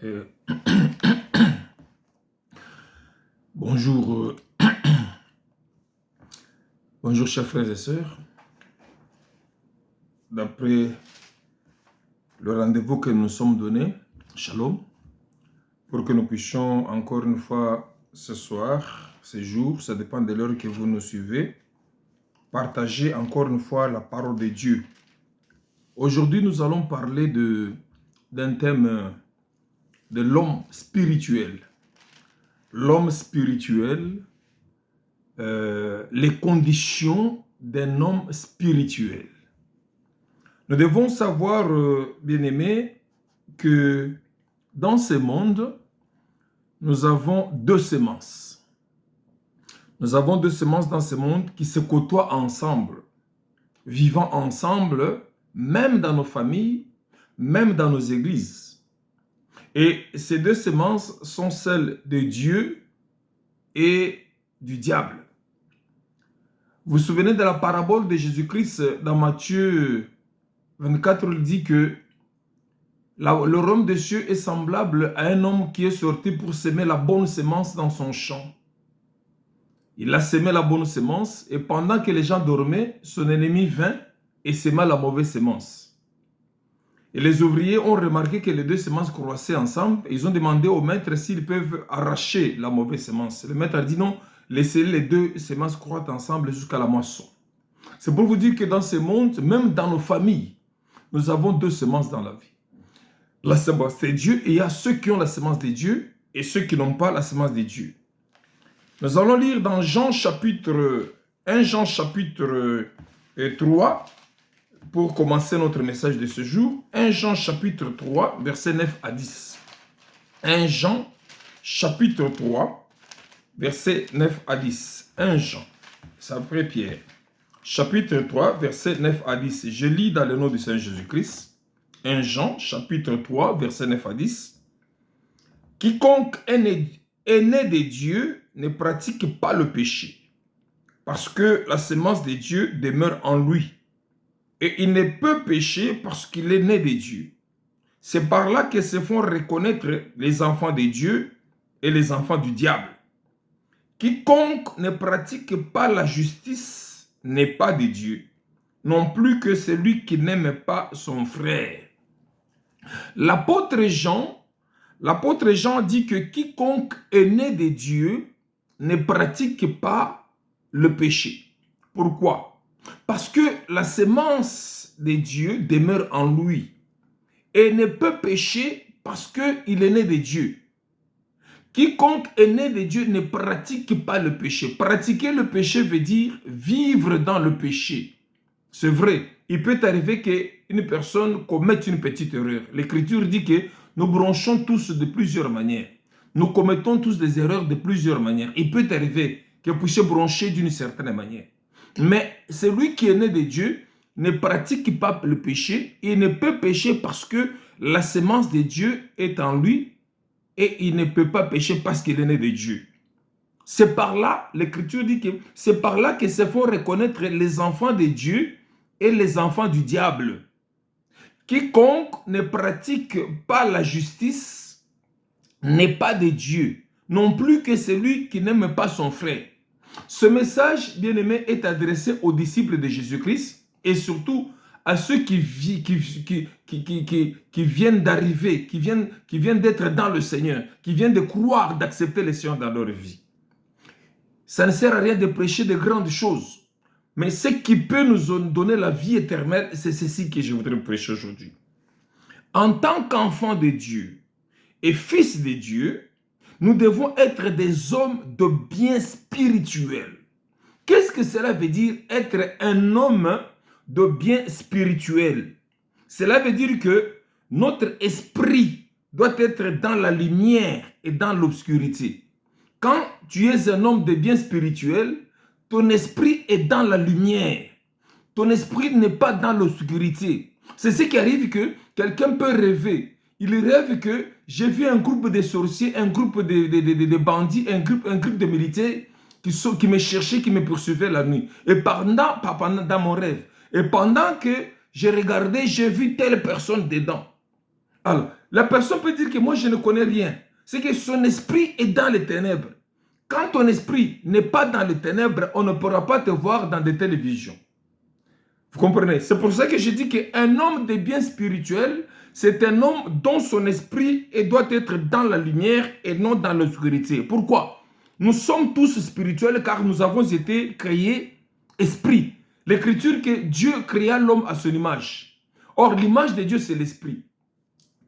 Euh, bonjour, bonjour chers frères et sœurs. D'après le rendez-vous que nous sommes donné, Shalom, pour que nous puissions encore une fois ce soir, ce jour, ça dépend de l'heure que vous nous suivez, partager encore une fois la parole de Dieu. Aujourd'hui, nous allons parler d'un thème de l'homme spirituel. L'homme spirituel, les conditions d'un homme spirituel. Nous devons savoir, bien-aimés, que dans ce monde, nous avons deux semences. Nous avons deux semences dans ce monde qui se côtoient ensemble, vivant ensemble, même dans nos familles, même dans nos églises. Et ces deux semences sont celles de Dieu et du diable. Vous vous souvenez de la parabole de Jésus-Christ dans Matthieu 24, il dit que le royaume des cieux est semblable à un homme qui est sorti pour semer la bonne semence dans son champ. Il a semé la bonne semence et pendant que les gens dormaient, son ennemi vint et sema la mauvaise semence. Et les ouvriers ont remarqué que les deux semences croissaient ensemble et ils ont demandé au maître s'ils peuvent arracher la mauvaise semence. Le maître a dit non, laissez les deux semences croître ensemble jusqu'à la moisson. C'est pour vous dire que dans ce monde, même dans nos familles, nous avons deux semences dans la vie. La semence de Dieu, et il y a ceux qui ont la semence de Dieu et ceux qui n'ont pas la semence de Dieu. Nous allons lire dans Jean chapitre 1 Jean chapitre 3 pour commencer notre message de ce jour. 1 Jean chapitre 3 versets 9 à 10. 1 Jean chapitre 3 versets 9 à 10. 1 Jean, c'est après Pierre. Chapitre 3 versets 9 à 10. Je lis dans le nom du Seigneur Jésus-Christ. 1 Jean, chapitre 3, verset 9 à 10. Quiconque est né de Dieu ne pratique pas le péché, parce que la semence de Dieu demeure en lui. Et il ne peut pécher parce qu'il est né de Dieu. C'est par là que se font reconnaître les enfants de Dieu et les enfants du diable. Quiconque ne pratique pas la justice n'est pas de Dieu, non plus que celui qui n'aime pas son frère. L'apôtre Jean dit que quiconque est né de Dieu ne pratique pas le péché. Pourquoi? Parce que la semence de Dieu demeure en lui et ne peut pécher parce qu'il est né de Dieu. Quiconque est né de Dieu ne pratique pas le péché. Pratiquer le péché veut dire vivre dans le péché. C'est vrai, il peut arriver qu'une personne commette une petite erreur. L'Écriture dit que nous bronchons tous de plusieurs manières. Nous commettons tous des erreurs de plusieurs manières. Il peut arriver que vous puissiez broncher d'une certaine manière. Mais celui qui est né de Dieu ne pratique pas le péché. Il ne peut pécher parce que la semence de Dieu est en lui et il ne peut pas pécher parce qu'il est né de Dieu. C'est par là, l'Écriture dit que c'est par là que se font reconnaître les enfants de Dieu et les enfants du diable. Quiconque ne pratique pas la justice n'est pas de Dieu, non plus que celui qui n'aime pas son frère. Ce message, bien-aimé, est adressé aux disciples de Jésus-Christ et surtout à ceux qui viennent d'arriver, qui viennent d'être dans le Seigneur, qui viennent de croire, d'accepter le Seigneur dans leur vie. Ça ne sert à rien de prêcher de grandes choses. Mais ce qui peut nous donner la vie éternelle, c'est ceci que je voudrais prêcher aujourd'hui. En tant qu'enfants de Dieu et fils de Dieu, nous devons être des hommes de bien spirituel. Qu'est-ce que cela veut dire être un homme de bien spirituel? Cela veut dire que notre esprit doit être dans la lumière et dans l'obscurité. Quand tu es un homme de bien spirituel, ton esprit est dans la lumière. Ton esprit n'est pas dans l'obscurité. C'est ce qui arrive que quelqu'un peut rêver. Il rêve que j'ai vu un groupe de sorciers, un groupe de bandits, un groupe de militaires qui me cherchaient, qui me poursuivaient la nuit. Et dans mon rêve, et pendant que j'ai regardé, j'ai vu telle personne dedans. Alors, la personne peut dire que moi, je ne connais rien. C'est que son esprit est dans les ténèbres. Quand ton esprit n'est pas dans les ténèbres, on ne pourra pas te voir dans des télévisions. Vous comprenez? C'est pour ça que je dis qu'un homme de bien spirituel, c'est un homme dont son esprit doit être dans la lumière et non dans l'obscurité. Pourquoi? Nous sommes tous spirituels car nous avons été créés esprit. L'écriture que Dieu créa l'homme à son image. Or, l'image de Dieu, c'est l'esprit.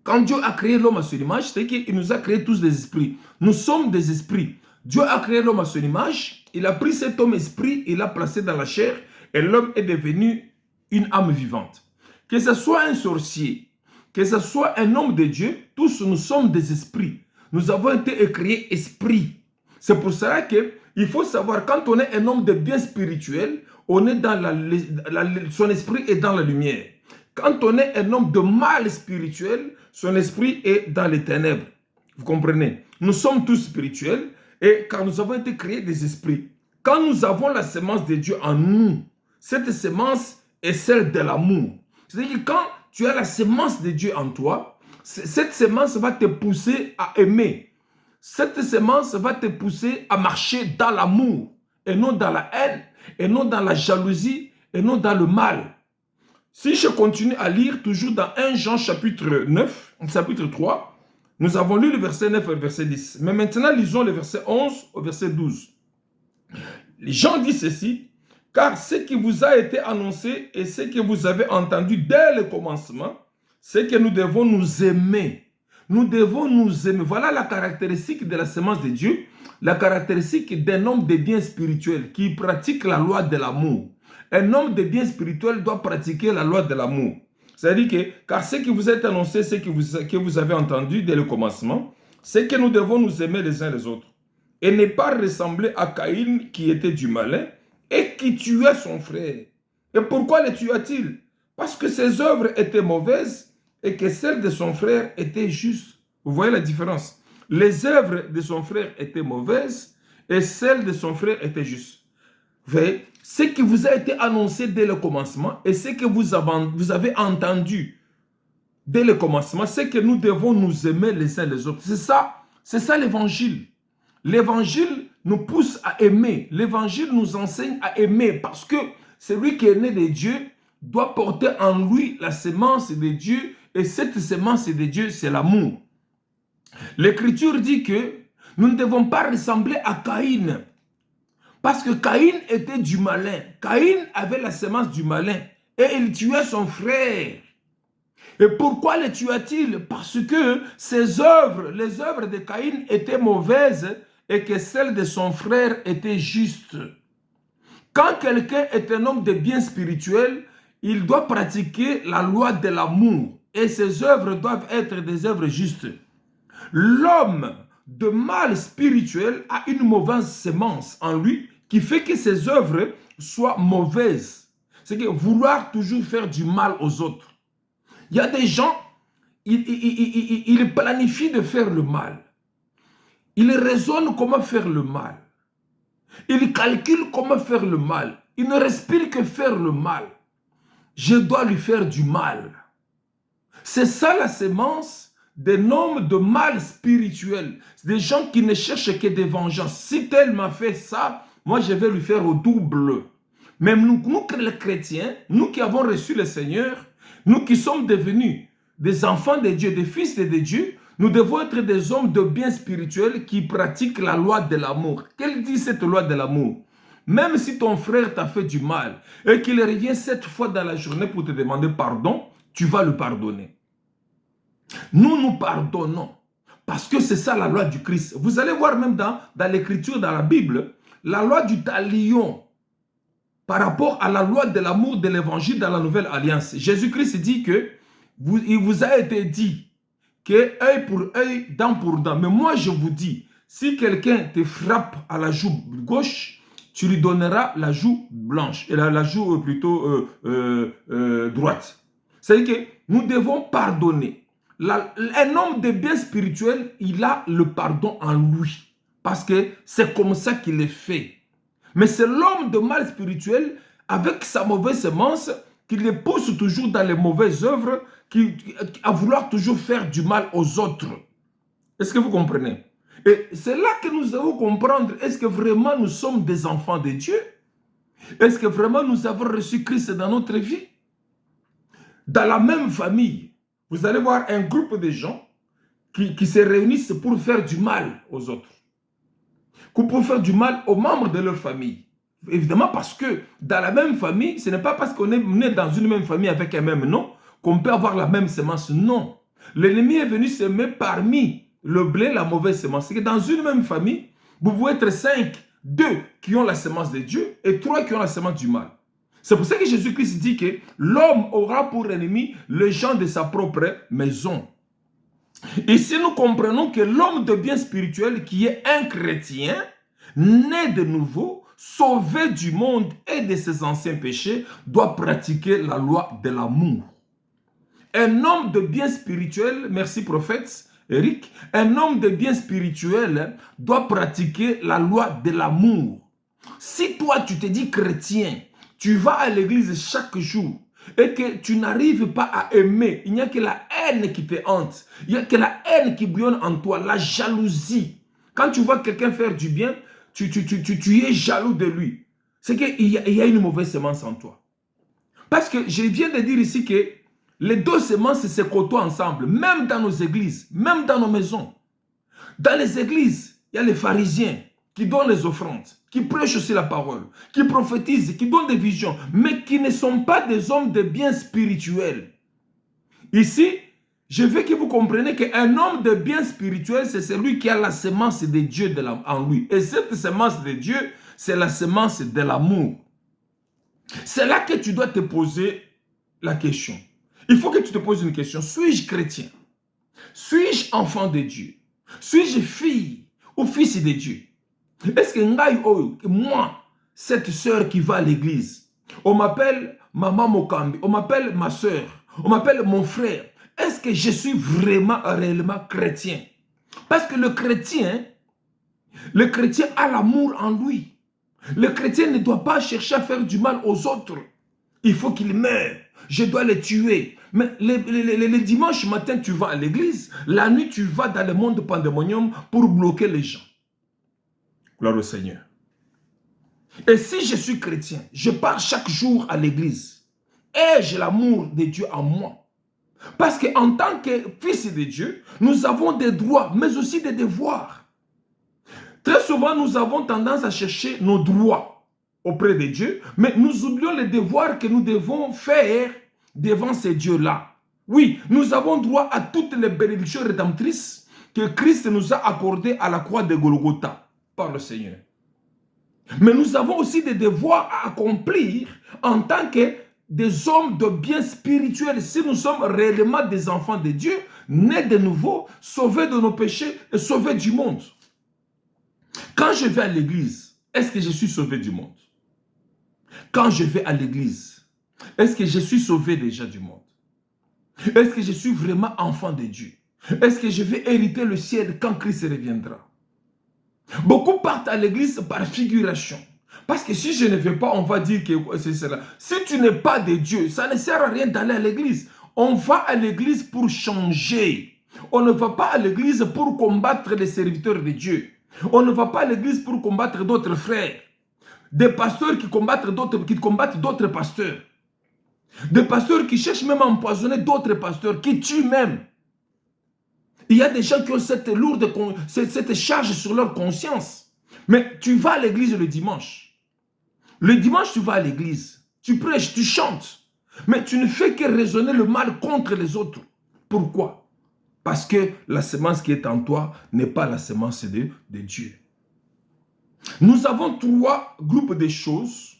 Quand Dieu a créé l'homme à son image, c'est qu'il nous a créés tous des esprits. Nous sommes des esprits. Dieu a créé l'homme à son image. Il a pris cet homme esprit, il l'a placé dans la chair et l'homme est devenu une âme vivante. Que ce soit un sorcier, que ce soit un homme de Dieu, tous nous sommes des esprits. Nous avons été créés esprits. C'est pour cela qu'il faut savoir, quand on est un homme de bien spirituel, on est dans son esprit est dans la lumière. Quand on est un homme de mal spirituel, son esprit est dans les ténèbres. Vous comprenez? Nous sommes tous spirituels et car nous avons été créés des esprits. Quand nous avons la sémence de Dieu en nous, cette sémence est celle de l'amour. C'est-à-dire que quand tu as la sémence de Dieu en toi, cette sémence va te pousser à aimer. Cette sémence va te pousser à marcher dans l'amour et non dans la haine, et non dans la jalousie, et non dans le mal. Si je continue à lire toujours dans 1 Jean chapitre 9, chapitre 3, nous avons lu le verset 9 et le verset 10. Mais maintenant, lisons le verset 11 au verset 12. Jean dit ceci, car ce qui vous a été annoncé et ce que vous avez entendu dès le commencement, c'est que nous devons nous aimer. Nous devons nous aimer. Voilà la caractéristique de la sémence de Dieu, la caractéristique d'un homme de bien spirituel qui pratique la loi de l'amour. Un homme de bien spirituel doit pratiquer la loi de l'amour. C'est-à-dire que, car ce qui vous est annoncé, ce que vous avez entendu dès le commencement, c'est que nous devons nous aimer les uns les autres. Et ne pas ressembler à Caïn qui était du malin et qui tuait son frère. Et pourquoi le tua-t-il? Parce que ses œuvres étaient mauvaises et que celles de son frère étaient justes. Vous voyez la différence? Les œuvres de son frère étaient mauvaises et celles de son frère étaient justes. Vous voyez? Ce qui vous a été annoncé dès le commencement et ce que vous avez entendu dès le commencement, c'est que nous devons nous aimer les uns les autres. C'est ça l'évangile. L'évangile nous pousse à aimer. L'évangile nous enseigne à aimer parce que celui qui est né de Dieu doit porter en lui la sémence de Dieu et cette sémence de Dieu, c'est l'amour. L'Écriture dit que nous ne devons pas ressembler à Caïn parce que Caïn était du malin. Caïn avait la sémence du malin et il tuait son frère. Et pourquoi le tua-t-il? Parce que ses œuvres, les œuvres de Caïn étaient mauvaises et que celles de son frère étaient justes. Quand quelqu'un est un homme de bien spirituel, il doit pratiquer la loi de l'amour et ses œuvres doivent être des œuvres justes. L'homme de mal spirituel a une mauvaise sémence en lui qui fait que ses œuvres soient mauvaises. C'est que vouloir toujours faire du mal aux autres. Il y a des gens, ils planifient de faire le mal. Ils raisonnent comment faire le mal. Ils calculent comment faire le mal. Ils ne respirent que faire le mal. Je dois lui faire du mal. C'est ça la sémence d'un homme de mal spirituel. Des gens qui ne cherchent que des vengeances. Si tel m'a fait ça, moi je vais lui faire au double. Même nous les chrétiens, nous qui avons reçu le Seigneur, nous qui sommes devenus des enfants de Dieu, des fils de Dieu, nous devons être des hommes de bien spirituels qui pratiquent la loi de l'amour. Quelle dit cette loi de l'amour? Même si ton frère t'a fait du mal et qu'il revient 7 fois dans la journée pour te demander pardon, tu vas le pardonner. Nous pardonnons parce que c'est ça la loi du Christ. Vous allez voir même dans l'écriture, dans la Bible, la loi du talion par rapport à la loi de l'amour de l'évangile dans la nouvelle alliance. Jésus-Christ dit que il vous a été dit que œil pour œil, dent pour dent. Mais moi je vous dis, si quelqu'un te frappe à la joue gauche, tu lui donneras la joue blanche, et la joue plutôt droite. C'est-à-dire que nous devons pardonner. Un homme de bien spirituel, il a le pardon en lui. Parce que c'est comme ça qu'il est fait. Mais c'est l'homme de mal spirituel, avec sa mauvaise sémence, qui les pousse toujours dans les mauvaises œuvres, à vouloir toujours faire du mal aux autres. Est-ce que vous comprenez? Et c'est là que nous devons comprendre, est-ce que vraiment nous sommes des enfants de Dieu? Est-ce que vraiment nous avons reçu Christ dans notre vie? Dans la même famille, vous allez voir un groupe de gens qui se réunissent pour faire du mal aux autres, pour faire du mal aux membres de leur famille. Évidemment parce que dans la même famille, ce n'est pas parce qu'on est né dans une même famille avec un même nom qu'on peut avoir la même semence. Non. L'ennemi est venu semer parmi le blé la mauvaise semence. C'est que dans une même famille, vous pouvez être 5, 2 qui ont la semence de Dieu et 3 qui ont la semence du mal. C'est pour ça que Jésus-Christ dit que l'homme aura pour ennemi les gens de sa propre maison. Ici, nous comprenons que l'homme de bien spirituel qui est un chrétien, né de nouveau, sauvé du monde et de ses anciens péchés, doit pratiquer la loi de l'amour. Un homme de bien spirituel, merci prophète Eric, un homme de bien spirituel doit pratiquer la loi de l'amour. Si toi tu te dis chrétien, tu vas à l'église chaque jour et que tu n'arrives pas à aimer, il n'y a que la haine qui te hante, il n'y a que la haine qui bouillonne en toi, la jalousie. Quand tu vois quelqu'un faire du bien, tu es jaloux de lui. C'est qu'il y a une mauvaise semence en toi. Parce que je viens de dire ici que les deux semences se côtoient ensemble, même dans nos églises, même dans nos maisons. Dans les églises, il y a les pharisiens qui donnent les offrandes, qui prêchent aussi la parole, qui prophétisent, qui donnent des visions, mais qui ne sont pas des hommes de bien spirituels. Ici, je veux que vous compreniez qu'un homme de bien spirituel, c'est celui qui a la semence de Dieu en lui. Et cette semence de Dieu, c'est la semence de l'amour. C'est là que tu dois te poser la question. Il faut que tu te poses une question. Suis-je chrétien? Suis-je enfant de Dieu? Suis-je fille ou fils de Dieu? Est-ce que moi, cette sœur qui va à l'église, on m'appelle Maman Mokambi, on m'appelle ma sœur, on m'appelle mon frère, est-ce que je suis vraiment, réellement chrétien? Parce que le chrétien a l'amour en lui. Le chrétien ne doit pas chercher à faire du mal aux autres. Il faut qu'il meure. Je dois les tuer. Mais les dimanches matin, tu vas à l'église. La nuit, tu vas dans le monde pandémonium pour bloquer les gens. Gloire au Seigneur. Et si je suis chrétien, je pars chaque jour à l'église. Et j'ai l'amour de Dieu en moi. Parce qu'en tant que fils de Dieu, nous avons des droits, mais aussi des devoirs. Très souvent, nous avons tendance à chercher nos droits auprès de Dieu, mais nous oublions les devoirs que nous devons faire devant ces dieux-là. Oui, nous avons droit à toutes les bénédictions rédemptrices que Christ nous a accordées à la croix de Golgotha par le Seigneur. Mais nous avons aussi des devoirs à accomplir en tant que des hommes de bien spirituel. Si nous sommes réellement des enfants de Dieu, nés de nouveau, sauvés de nos péchés et sauvés du monde. Quand je vais à l'église, est-ce que je suis sauvé du monde? Quand je vais à l'église, est-ce que je suis sauvé déjà du monde? Est-ce que je suis vraiment enfant de Dieu? Est-ce que je vais hériter le ciel quand Christ reviendra? Beaucoup partent à l'église par figuration. Parce que si je ne vais pas, on va dire que c'est cela. Si tu n'es pas de Dieu, ça ne sert à rien d'aller à l'église. On va à l'église pour changer. On ne va pas à l'église pour combattre les serviteurs de Dieu. On ne va pas à l'église pour combattre d'autres frères. Des pasteurs qui combattent d'autres pasteurs. Des pasteurs qui cherchent même à empoisonner d'autres pasteurs, qui tuent même. Il y a des gens qui ont cette charge sur leur conscience. Mais tu vas à l'église le dimanche. Le dimanche, tu vas à l'église. Tu prêches, tu chantes. Mais tu ne fais que raisonner le mal contre les autres. Pourquoi? Parce que la semence qui est en toi n'est pas la semence de Dieu. Nous avons 3 groupes de choses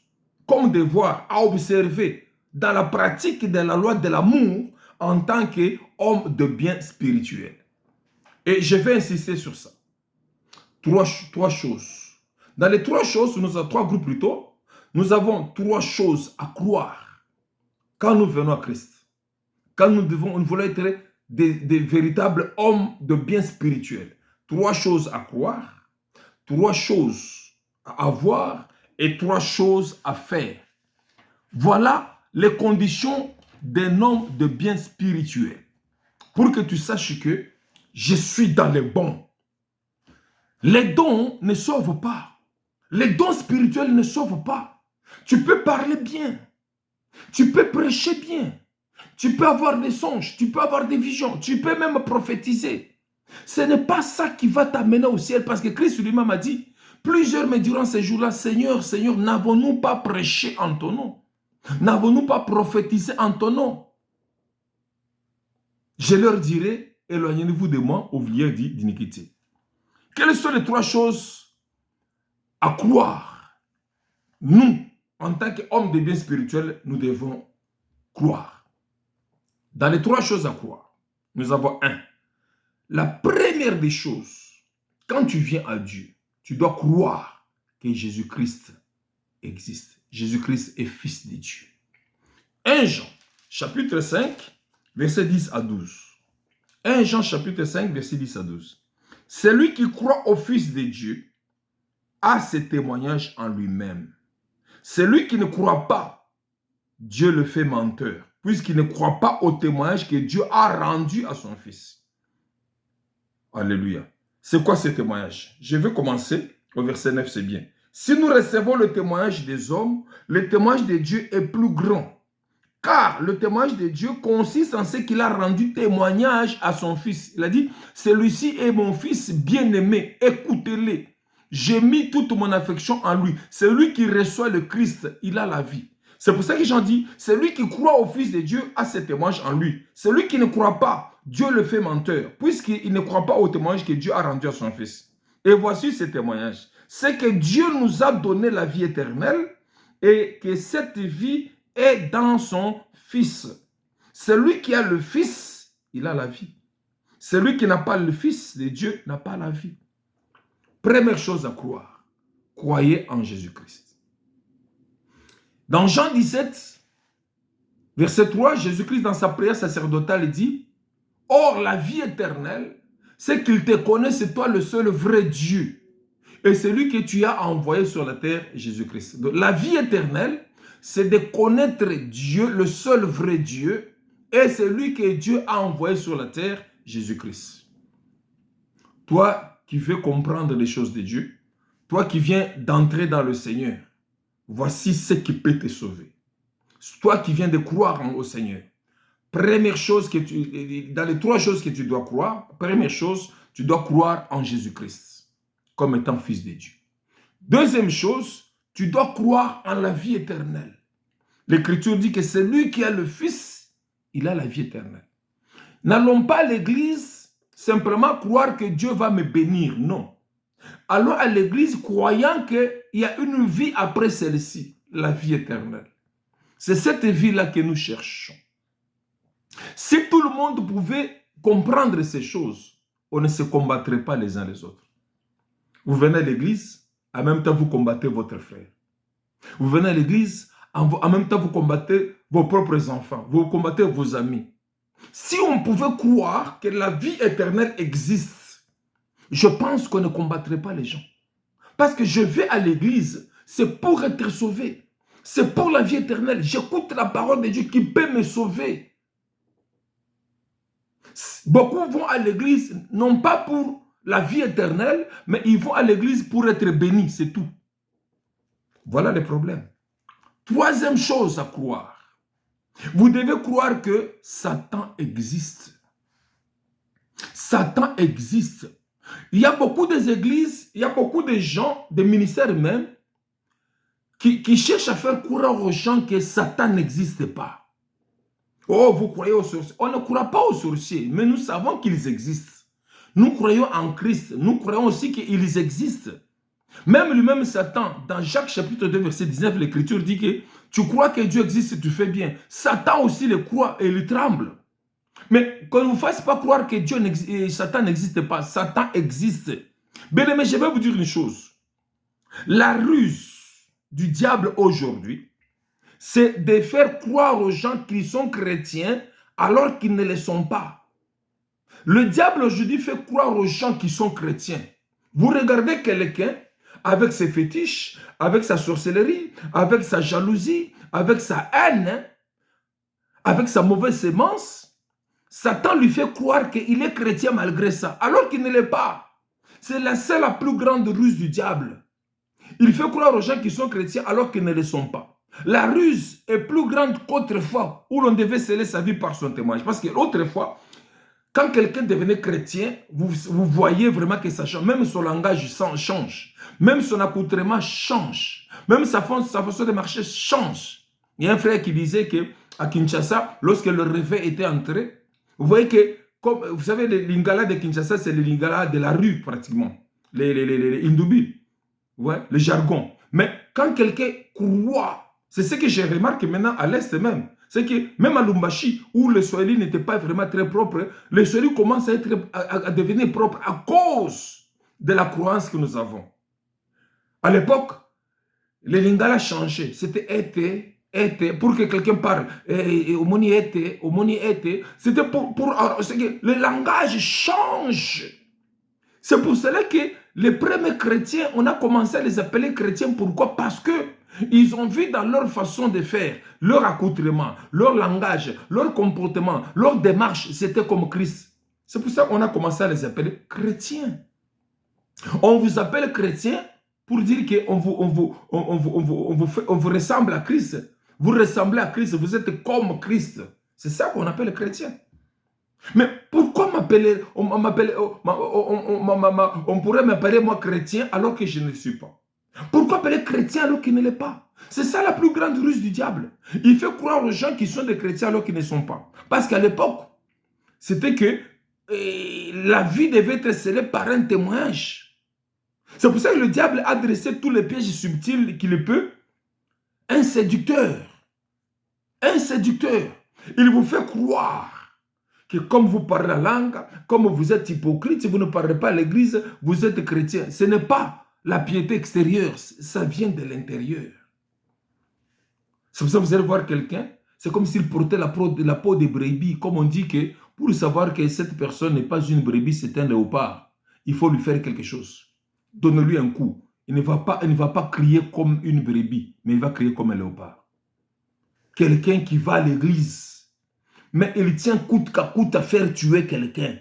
comme devoir à observer dans la pratique de la loi de l'amour en tant qu'homme de bien spirituel. Et je vais insister sur ça. 3 choses. Dans les 3 choses, nous avons 3 groupes plutôt, nous avons 3 choses à croire quand nous venons à Christ. Quand nous voulons être des véritables hommes de bien spirituel. 3 choses à croire, 3 choses à avoir et 3 choses à faire. Voilà les conditions d'un homme de bien spirituel. Pour que tu saches que je suis dans les bons. Les dons ne sauvent pas. Les dons spirituels ne sauvent pas. Tu peux parler bien. Tu peux prêcher bien. Tu peux avoir des songes. Tu peux avoir des visions. Tu peux même prophétiser. Ce n'est pas ça qui va t'amener au ciel. Parce que Christ lui-même a dit, plusieurs me diront ces jours-là, Seigneur, Seigneur, n'avons-nous pas prêché en ton nom? N'avons-nous pas prophétisé en ton nom? Je leur dirai, éloignez-vous de moi, oubliez d'iniquité. Quelles sont les 3 choses à croire? Nous, en tant qu'hommes de bien spirituel, nous devons croire. Dans les 3 choses à croire, nous avons 1. La première des choses, quand tu viens à Dieu, tu dois croire que Jésus-Christ existe. Jésus-Christ est fils de Dieu. 1 Jean, chapitre 5, verset 10 à 12. 1 Jean, chapitre 5, verset 10 à 12. Celui qui croit au Fils de Dieu a ce témoignage en lui-même. Celui qui ne croit pas, Dieu le fait menteur, puisqu'il ne croit pas au témoignage que Dieu a rendu à son Fils. Alléluia. C'est quoi ce témoignage? Je vais commencer au verset 9, c'est bien. Si nous recevons le témoignage des hommes, le témoignage de Dieu est plus grand. Car le témoignage de Dieu consiste en ce qu'il a rendu témoignage à son Fils. Il a dit, celui-ci est mon Fils bien-aimé, écoutez-le. J'ai mis toute mon affection en lui. Celui qui reçoit le Christ, il a la vie. C'est pour ça que Jean dit, celui qui croit au Fils de Dieu a ce témoignage en lui. Celui qui ne croit pas, Dieu le fait menteur, puisqu'il ne croit pas au témoignage que Dieu a rendu à son Fils. Et voici ce témoignage. C'est que Dieu nous a donné la vie éternelle et que cette vie est dans son Fils. Celui qui a le Fils, il a la vie. Celui qui n'a pas le Fils de Dieu n'a pas la vie. Première chose à croire, croyez en Jésus-Christ. Dans Jean 17, verset 3, Jésus-Christ dans sa prière sacerdotale dit, « Or la vie éternelle, c'est qu'il te connaît, c'est toi le seul vrai Dieu. Et celui que tu as envoyé sur la terre, Jésus-Christ. » Donc la vie éternelle, c'est de connaître Dieu, le seul vrai Dieu, et celui que Dieu a envoyé sur la terre, Jésus-Christ. Toi qui veux comprendre les choses de Dieu, toi qui viens d'entrer dans le Seigneur, voici ce qui peut te sauver. Toi qui viens de croire au Seigneur, première chose dans les 3 choses que tu dois croire, première chose, tu dois croire en Jésus-Christ comme étant fils de Dieu. Deuxième chose, tu dois croire en la vie éternelle. L'Écriture dit que celui qui a le Fils, il a la vie éternelle. N'allons pas à l'église simplement croire que Dieu va me bénir, non. Allons à l'église croyant qu'il y a une vie après celle-ci, la vie éternelle. C'est cette vie-là que nous cherchons. Si tout le monde pouvait comprendre ces choses, on ne se combattrait pas les uns les autres. Vous venez à l'église, en même temps vous combattez votre frère. Vous venez à l'église, en même temps vous combattez vos propres enfants, vous combattez vos amis. Si on pouvait croire que la vie éternelle existe, je pense qu'on ne combattrait pas les gens. Parce que je vais à l'église, c'est pour être sauvé. C'est pour la vie éternelle. J'écoute la parole de Dieu qui peut me sauver. Beaucoup vont à l'église, non pas pour la vie éternelle, mais ils vont à l'église pour être bénis, c'est tout. Voilà le problème. Troisième chose à croire. Vous devez croire que Satan existe. Satan existe. Il y a beaucoup d'églises, il y a beaucoup de gens, des ministères même, qui cherchent à faire croire aux gens que Satan n'existe pas. Oh, vous croyez aux sorciers. On ne croit pas aux sorciers, mais nous savons qu'ils existent. Nous croyons en Christ. Nous croyons aussi qu'ils existent. Même lui-même, Satan, dans Jacques chapitre 2, verset 19, l'Écriture dit que tu crois que Dieu existe, tu fais bien. Satan aussi le croit et il tremble. Mais qu'on ne vous fasse pas croire que Satan n'existe pas. Satan existe. Bien, mais je vais vous dire une chose. La ruse du diable aujourd'hui, c'est de faire croire aux gens qu'ils sont chrétiens alors qu'ils ne le sont pas. Le diable aujourd'hui fait croire aux gens qui sont chrétiens. Vous regardez quelqu'un avec ses fétiches, avec sa sorcellerie, avec sa jalousie, avec sa haine, avec sa mauvaise sémence, Satan lui fait croire qu'il est chrétien malgré ça, alors qu'il ne l'est pas. C'est la plus grande ruse du diable. Il fait croire aux gens qui sont chrétiens alors qu'ils ne le sont pas. La ruse est plus grande qu'autrefois où l'on devait sceller sa vie par son témoignage. Parce qu'autrefois, quand quelqu'un devenait chrétien, vous voyez vraiment que ça change. Même son langage change. Même son accoutrement change. Même sa façon de marcher change. Il y a un frère qui disait qu'à Kinshasa, lorsque le réveil était entré, vous voyez que, comme, vous savez, les lingala de Kinshasa, c'est les lingala de la rue pratiquement. Les Indoubi. Ouais, le jargon. Mais quand quelqu'un croit, c'est ce que j'ai remarqué maintenant à l'Est même, c'est que même à Lumbashi, où le Swahili n'était pas vraiment très propre, le Swahili commence à devenir propre à cause de la croyance que nous avons. À l'époque, les lingala changeaient. C'était été, pour que quelqu'un parle. Omoni été. C'était pour que le langage change. C'est pour cela que les premiers chrétiens, on a commencé à les appeler chrétiens. Pourquoi? Parce qu'ils ont vu dans leur façon de faire, leur accoutrement, leur langage, leur comportement, leur démarche, c'était comme Christ. C'est pour ça qu'on a commencé à les appeler chrétiens. On vous appelle chrétien pour dire qu'on vous ressemble à Christ. Vous ressemblez à Christ, vous êtes comme Christ. C'est ça qu'on appelle chrétien. Mais pourquoi m'appeler, on pourrait m'appeler moi chrétien alors que je ne le suis pas? Pourquoi appeler chrétien alors qu'il ne l'est pas? C'est ça la plus grande ruse du diable. Il fait croire aux gens qui sont des chrétiens alors qu'ils ne sont pas. Parce qu'à l'époque, c'était que la vie devait être scellée par un témoignage. C'est pour ça que le diable a dressé tous les pièges subtils qu'il peut. Un séducteur. Un séducteur. Il vous fait croire que comme vous parlez la langue, comme vous êtes hypocrite, si vous ne parlez pas à l'église, vous êtes chrétien. Ce n'est pas la piété extérieure, ça vient de l'intérieur. C'est pour ça que vous allez voir quelqu'un, c'est comme s'il portait la peau de brebis, comme on dit que pour savoir que cette personne n'est pas une brebis, c'est un léopard. Il faut lui faire quelque chose. Donne-lui un coup. Il ne va pas crier comme une brebis, mais il va crier comme un léopard. Quelqu'un qui va à l'église, mais il tient coûte qu'à coûte à faire tuer quelqu'un.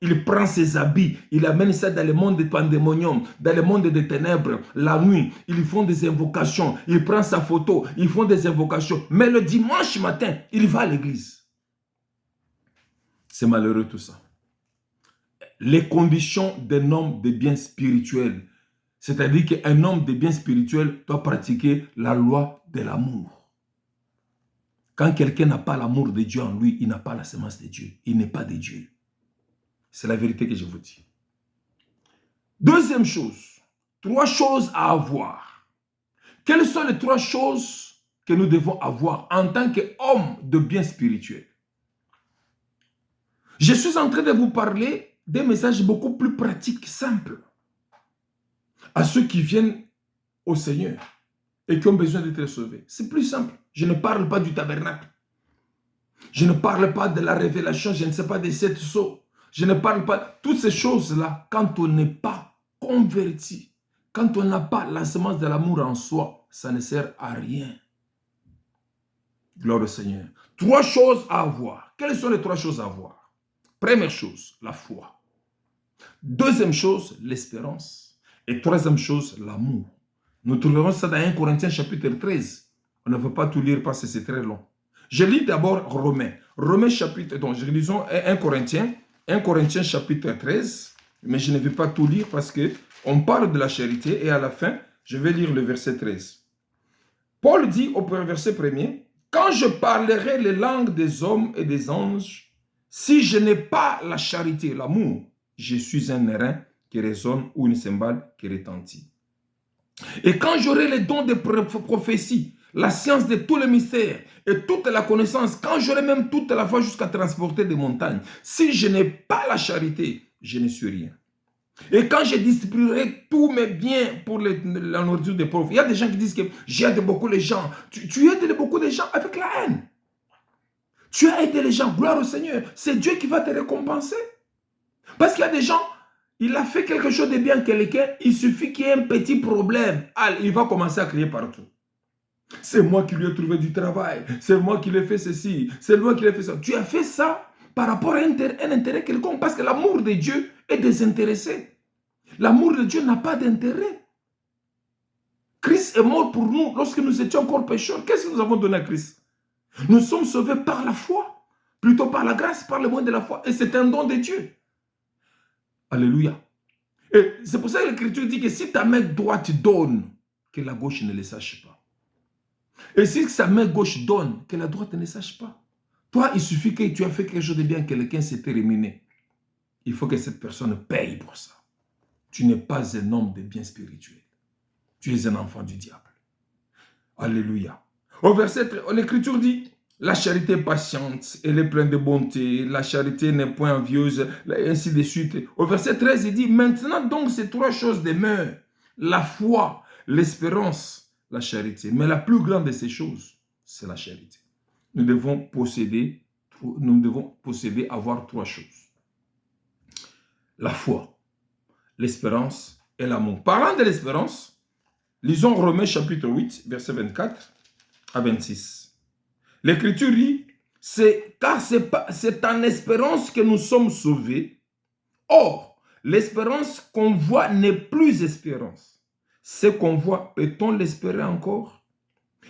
Il prend ses habits, il amène ça dans le monde de pandémonium, dans le monde des ténèbres, la nuit. Ils font des invocations, il prend sa photo, ils font des invocations. Mais le dimanche matin, il va à l'église. C'est malheureux tout ça. Les conditions d'un homme de bien spirituel, c'est-à-dire qu'un homme de bien spirituel doit pratiquer la loi de l'amour. Quand quelqu'un n'a pas l'amour de Dieu en lui, il n'a pas la semence de Dieu. Il n'est pas de Dieu. C'est la vérité que je vous dis. Deuxième chose, 3 choses à avoir. Quelles sont les 3 choses que nous devons avoir en tant qu'homme de bien spirituel? Je suis en train de vous parler des messages beaucoup plus pratiques, simples, à ceux qui viennent au Seigneur et qui ont besoin d'être sauvés. C'est plus simple. Je ne parle pas du tabernacle. Je ne parle pas de la révélation, je ne sais pas des 7 sceaux. Je ne parle pas. Toutes ces choses-là, quand on n'est pas converti, quand on n'a pas la semence de l'amour en soi, ça ne sert à rien. Gloire au Seigneur. 3 choses à avoir. Quelles sont les 3 choses à avoir? Première chose, la foi. Deuxième chose, l'espérance. Et troisième chose, l'amour. Nous trouverons ça dans 1 Corinthiens chapitre 13. On ne veut pas tout lire parce que c'est très long. Je lis d'abord Romains. Romains chapitre, donc je lisons 1 Corinthiens chapitre 13. Mais je ne vais pas tout lire parce qu'on parle de la charité et à la fin, je vais lire le verset 13. Paul dit au verset 1er, « Quand je parlerai les langues des hommes et des anges, si je n'ai pas la charité, l'amour, je suis un airain qui résonne ou une cymbale qui retentit. Et quand j'aurai les dons de prophétie, la science de tous les mystères et toute la connaissance, quand j'aurai même toute la foi jusqu'à transporter des montagnes, si je n'ai pas la charité, je ne suis rien. Et quand je distribuerai tous mes biens pour la nourriture des pauvres, il y a des gens qui disent que j'aide beaucoup les gens. Tu aides beaucoup les gens avec la haine. Tu as aidé les gens, gloire au Seigneur. C'est Dieu qui va te récompenser. Parce qu'il y a des gens, il a fait quelque chose de bien à quelqu'un, il suffit qu'il y ait un petit problème. Il va commencer à crier partout. C'est moi qui lui ai trouvé du travail. C'est moi qui lui ai fait ceci. C'est moi qui lui ai fait ça. Tu as fait ça par rapport à un intérêt quelconque. Parce que l'amour de Dieu est désintéressé. L'amour de Dieu n'a pas d'intérêt. Christ est mort pour nous lorsque nous étions encore pécheurs. Qu'est-ce que nous avons donné à Christ? Nous sommes sauvés par la foi. Plutôt par la grâce, par le moyen de la foi. Et c'est un don de Dieu. Alléluia. Et c'est pour ça que l'Écriture dit que si ta main droite donne, que la gauche ne le sache pas. Et si sa main gauche donne, que la droite ne sache pas. Toi, il suffit que tu as fait quelque chose de bien, quelqu'un s'est terminé. Il faut que cette personne paye pour ça. Tu n'es pas un homme de bien spirituel. Tu es un enfant du diable. Alléluia. Au verset, l'Écriture dit, la charité est patiente, elle est pleine de bonté, la charité n'est point envieuse, ainsi de suite. Au verset 13, il dit, maintenant donc ces trois choses demeurent, la foi, l'espérance, la charité. Mais la plus grande de ces choses, c'est la charité. Nous devons posséder, avoir trois choses. La foi, l'espérance et l'amour. Parlant de l'espérance, lisons Romains chapitre 8, verset 24 à 26. L'Écriture dit, car c'est en espérance que nous sommes sauvés. Or, l'espérance qu'on voit n'est plus espérance. Ce qu'on voit, peut-on l'espérer encore?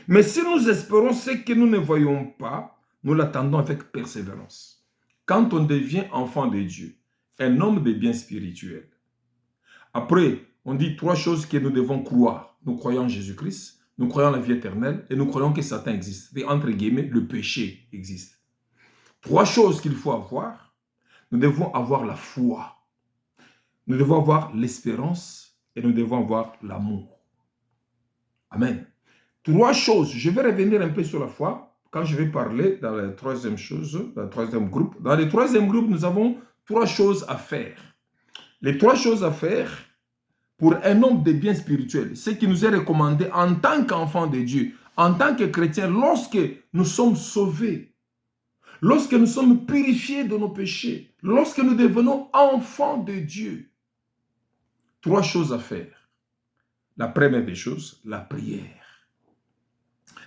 Mais si nous espérons ce que nous ne voyons pas, nous l'attendons avec persévérance. Quand on devient enfant de Dieu, un homme de bien spirituel, après, on dit trois choses que nous devons croire. Nous croyons en Jésus-Christ, nous croyons en la vie éternelle et nous croyons que Satan existe. Et entre guillemets, le péché existe. Trois choses qu'il faut avoir. Nous devons avoir la foi. Nous devons avoir l'espérance et nous devons avoir l'amour. Amen. Trois choses. Je vais revenir un peu sur la foi quand je vais parler dans la troisième chose, dans le troisième groupe. Dans le troisième groupe, nous avons trois choses à faire. Les trois choses à faire pour un homme de bien spirituel, ce qui nous est recommandé en tant qu'enfant de Dieu, en tant que chrétien, lorsque nous sommes sauvés, lorsque nous sommes purifiés de nos péchés, lorsque nous devenons enfants de Dieu. Trois choses à faire. La première des choses, la prière.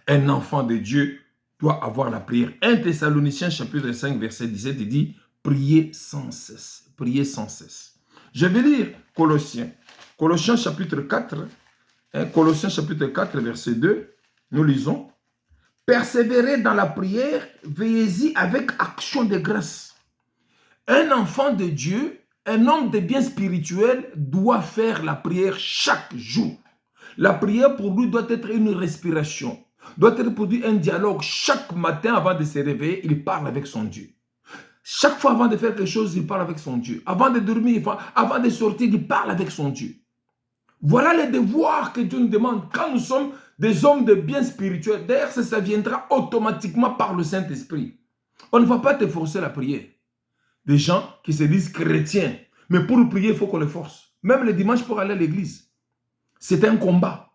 Un enfant de Dieu doit avoir la prière. 1 Thessaloniciens chapitre 5 verset 17, il dit « Priez sans cesse ». Priez sans cesse. Je vais lire Colossiens chapitre 4, Colossiens chapitre 4 verset 2, nous lisons « Persévérez dans la prière, veillez-y avec action de grâce ». Un enfant de Dieu, un homme de bien spirituel doit faire la prière chaque jour. La prière pour lui doit être une respiration, doit être pour lui un dialogue. Chaque matin avant de se réveiller, il parle avec son Dieu. Chaque fois avant de faire quelque chose, il parle avec son Dieu. Avant de dormir, avant de sortir, il parle avec son Dieu. Voilà les devoirs que Dieu nous demande quand nous sommes des hommes de bien spirituels. D'ailleurs, ça viendra automatiquement par le Saint-Esprit. On ne va pas te forcer la prière. Des gens qui se disent chrétiens, mais pour prier, il faut qu'on les force. Même le dimanche pour aller à l'église. C'est un combat.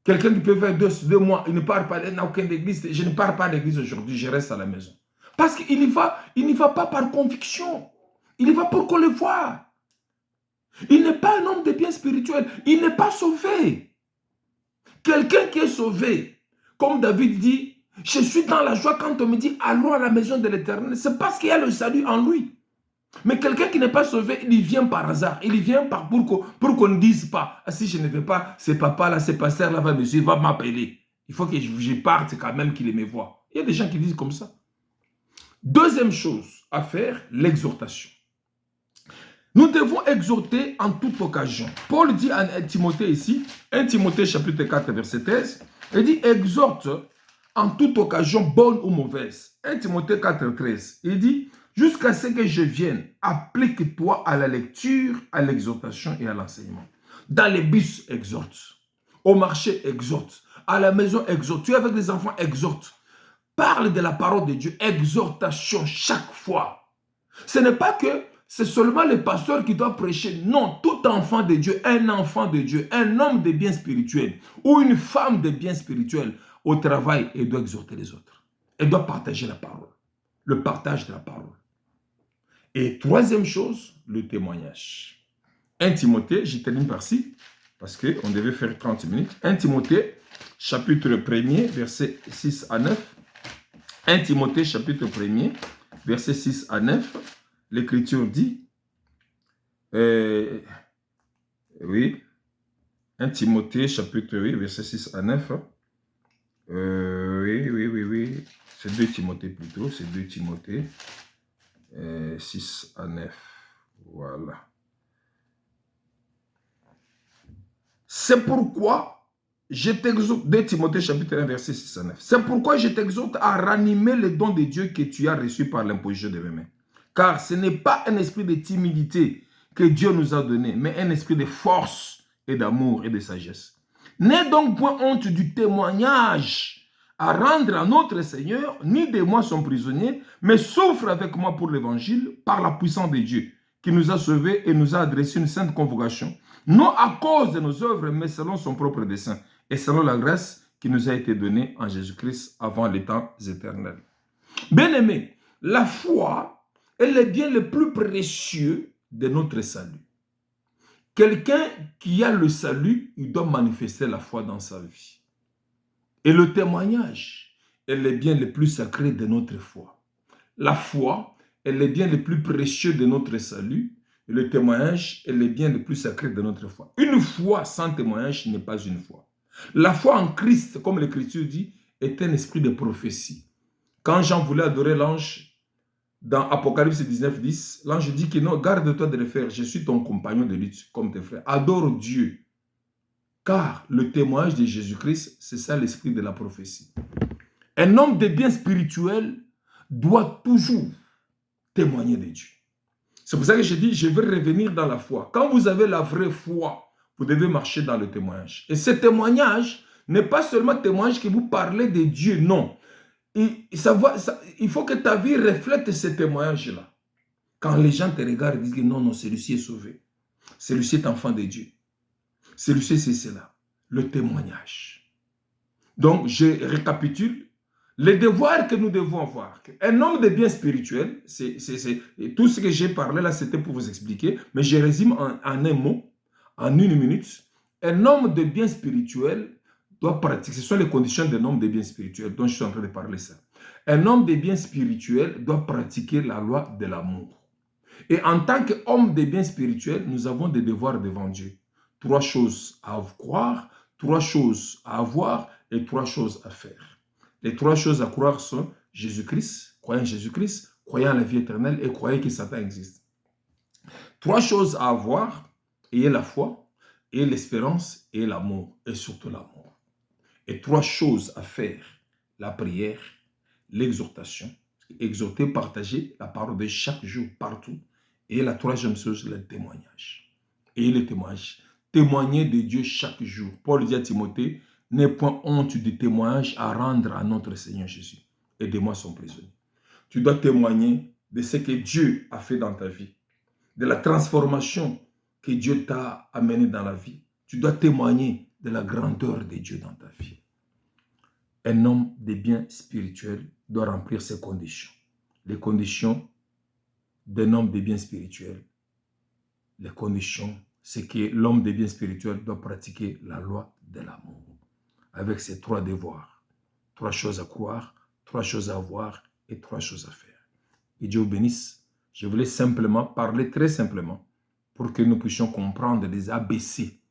Quelqu'un qui peut faire deux mois, il ne part pas, il n'a aucune église. Je ne pars pas à l'église aujourd'hui, je reste à la maison. Parce qu'il n'y va pas par conviction. Il y va pour qu'on le voie. Il n'est pas un homme de bien spirituel. Il n'est pas sauvé. Quelqu'un qui est sauvé, comme David dit, je suis dans la joie quand on me dit allons à la maison de l'Éternel. C'est parce qu'il y a le salut en lui. Mais quelqu'un qui n'est pas sauvé, il vient par hasard. Il vient pour qu'on ne dise pas, ah, si je ne vais pas, ce papa-là, ce pasteur-là va me suivre, va m'appeler. Il faut que je parte quand même qu'il me voie. Il y a des gens qui disent comme ça. Deuxième chose à faire, l'exhortation. Nous devons exhorter en toute occasion. Paul dit à Timothée ici, 1 Timothée chapitre 4 verset 13, il dit exhorte en toute occasion, bonne ou mauvaise. 1 Timothée 4 13, il dit jusqu'à ce que je vienne, applique-toi à la lecture, à l'exhortation et à l'enseignement. Dans les bus, exhorte. Au marché, exhorte. À la maison, exhorte. Tu es avec les enfants, exhorte. Parle de la parole de Dieu, exhortation chaque fois. Ce n'est pas que c'est seulement le pasteur qui doit prêcher. Non, tout enfant de Dieu, un enfant de Dieu, un homme de bien spirituel ou une femme de bien spirituel au travail, elle doit exhorter les autres. Elle doit partager la parole. Le partage de la parole. Et troisième chose, le témoignage. 1 Timothée, je termine par-ci. parce qu'on devait faire 30 minutes. 1 Timothée, chapitre 1er, versets 6 à 9. 1 Timothée, chapitre 1er, versets 6 à 9. L'Écriture dit, oui, 1 Timothée, chapitre 8, versets 6 à 9. Oui. C'est 2 Timothée plutôt, c'est 2 Timothée. 6 à 9. Voilà. C'est pourquoi je t'exhorte, 2 Timothée chapitre 1 verset 6 à 9. C'est pourquoi je t'exhorte à ranimer les dons de Dieu que tu as reçus par l'imposition de mes mains. Car ce n'est pas un esprit de timidité que Dieu nous a donné, mais un esprit de force et d'amour et de sagesse. N'aie donc point honte du témoignage à rendre à notre Seigneur, ni de moi son prisonnier, mais souffre avec moi pour l'évangile par la puissance de Dieu, qui nous a sauvés et nous a adressé une sainte convocation, non à cause de nos œuvres, mais selon son propre dessein, et selon la grâce qui nous a été donnée en Jésus-Christ avant les temps éternels. Bien-aimés, la foi est le bien le plus précieux de notre salut. Quelqu'un qui a le salut, il doit manifester la foi dans sa vie. Et le témoignage est le bien le plus sacré de notre foi. La foi est le bien le plus précieux de notre salut. Et le témoignage est le bien le plus sacré de notre foi. Une foi sans témoignage n'est pas une foi. La foi en Christ, comme l'Écriture dit, est un esprit de prophétie. Quand Jean voulait adorer l'ange, dans Apocalypse 19, 10, l'ange dit que non, garde-toi de le faire, je suis ton compagnon de lutte comme tes frères. Adore Dieu. Car le témoignage de Jésus-Christ, c'est ça l'esprit de la prophétie. Un homme de bien spirituel doit toujours témoigner de Dieu. C'est pour ça que je dis, je vais revenir dans la foi. Quand vous avez la vraie foi, vous devez marcher dans le témoignage. Et ce témoignage n'est pas seulement un témoignage que vous parlez de Dieu, non. Il faut que ta vie reflète ce témoignage-là. Quand les gens te regardent et disent que non, celui-ci est sauvé. Celui-ci est enfant de Dieu. Celui-ci, c'est cela. Le témoignage. Donc, je récapitule. Les devoirs que nous devons avoir. Un homme de bien spirituel, tout ce que j'ai parlé là, c'était pour vous expliquer, mais je résume en un mot, en 1 minute. Un homme de bien spirituel doit pratiquer, ce sont les conditions d'un homme de bien spirituel dont je suis en train de parler ça. Un homme de bien spirituel doit pratiquer la loi de l'amour. Et en tant qu'homme de bien spirituel, nous avons des devoirs devant Dieu. 3 choses à croire, 3 choses à avoir et 3 choses à faire. Les 3 choses à croire sont Jésus-Christ, croyant en Jésus-Christ, croyant en la vie éternelle et croyant que Satan existe. 3 choses à avoir, ayez la foi, ayez l'espérance et l'amour, et surtout l'amour. Et 3 choses à faire, la prière, l'exhortation, exhorter, partager la parole de chaque jour, partout. Et la 3e chose, le témoignage. Et le témoignage. Témoigner de Dieu chaque jour. Paul dit à Timothée, n'aie point honte du témoignage à rendre à notre Seigneur Jésus. Aide-moi son prisonnier. Tu dois témoigner de ce que Dieu a fait dans ta vie, de la transformation que Dieu t'a amené dans la vie. Tu dois témoigner de la grandeur de Dieu dans ta vie. Un homme de bien spirituel doit remplir ces conditions. Les conditions d'un homme de bien spirituel. Les conditions, c'est que l'homme de bien spirituel doit pratiquer la loi de l'amour. Avec ces 3 devoirs. 3 choses à croire, 3 choses à avoir et 3 choses à faire. Et Dieu vous bénisse. Je voulais simplement parler très simplement pour que nous puissions comprendre les ABC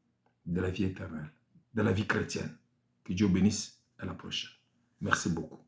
de la vie éternelle, de la vie chrétienne. Que Dieu vous bénisse. À la prochaine. Merci beaucoup.